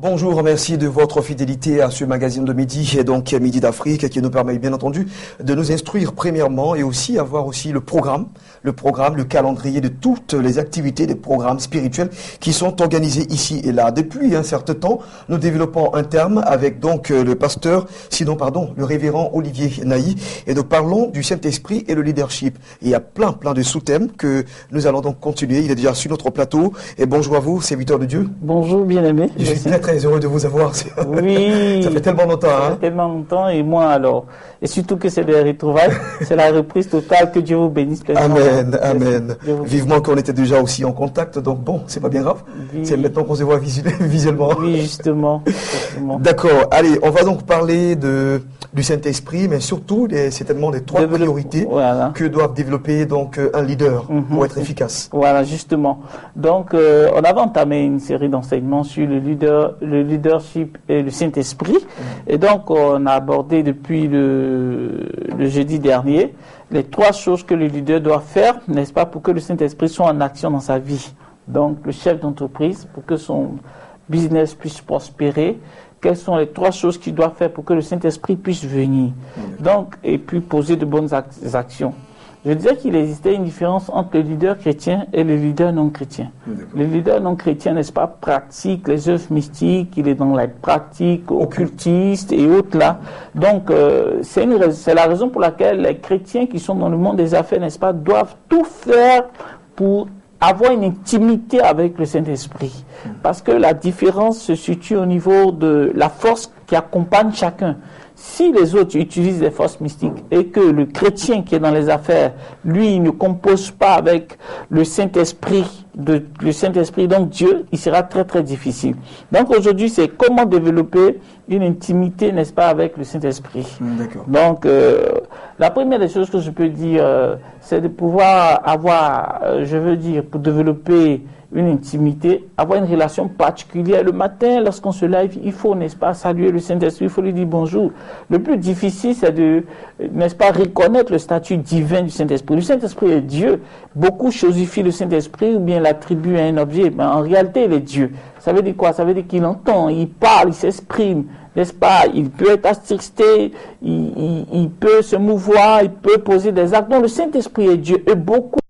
Bonjour, merci de votre fidélité à ce magazine de midi et donc Midi d'Afrique qui nous permet bien entendu de nous instruire premièrement et aussi avoir aussi le calendrier de toutes les activités des programmes spirituels qui sont organisés ici et là. Depuis un certain temps, nous développons un terme avec donc le révérend Olivier Naï et nous parlons du Saint-Esprit et le leadership. Et il y a plein de sous-thèmes que nous allons donc continuer. Il est déjà sur notre plateau et bonjour à vous, serviteurs de Dieu. Bonjour, bien-aimé. Je suis très heureux de vous avoir. Oui. Ça fait tellement longtemps. Ça fait tellement longtemps et moi alors. Et surtout que c'est des retrouvailles. C'est la reprise totale. Que Dieu vous bénisse pleinement. Amen. Vivement qu'on était déjà aussi en contact. Donc bon, c'est pas bien grave. Oui. C'est maintenant qu'on se voit visuellement. Oui, justement. D'accord. Allez, on va donc parler du Saint-Esprit, mais surtout certainement des trois priorités que doivent développer donc un leader pour être efficace. Voilà, justement. Donc, on avait entamé une série d'enseignements sur le leadership et le Saint-Esprit. Et donc, on a abordé depuis le jeudi dernier les trois choses que le leader doit faire, n'est-ce pas, pour que le Saint-Esprit soit en action dans sa vie. Donc, le chef d'entreprise, pour que son business puisse prospérer, quelles sont les trois choses qu'il doit faire pour que le Saint-Esprit puisse venir. Donc, et puis poser de bonnes actions. Je disais qu'il existait une différence entre le leader chrétien et le leader non chrétien. Le leader non chrétien, n'est-ce pas, pratique les œuvres mystiques, il est dans la pratique occultiste et autres là. Donc, c'est la raison pour laquelle les chrétiens qui sont dans le monde des affaires, n'est-ce pas, doivent tout faire pour avoir une intimité avec le Saint-Esprit. Parce que la différence se situe au niveau de la force qui accompagne chacun. Si les autres utilisent des forces mystiques et que le chrétien qui est dans les affaires, lui, il ne compose pas avec le Saint-Esprit, donc Dieu, il sera très difficile. Donc aujourd'hui, c'est comment développer une intimité, n'est-ce pas, avec le Saint-Esprit. Donc, la première des choses que je peux dire, c'est de pouvoir avoir, pour développer une intimité, avoir une relation particulière. Le matin, lorsqu'on se lève, il faut, n'est-ce pas, saluer le Saint-Esprit, il faut lui dire bonjour. Le plus difficile, c'est de, n'est-ce pas, reconnaître le statut divin du Saint-Esprit. Le Saint-Esprit est Dieu. Beaucoup chosifient le Saint-Esprit ou bien l'attribuent à un objet, mais en réalité, il est Dieu. Ça veut dire quoi? Ça veut dire qu'il entend, il parle, il s'exprime, n'est-ce pas? Il peut être attristé, il peut se mouvoir, il peut poser des actes. Donc le Saint-Esprit est Dieu. Et beaucoup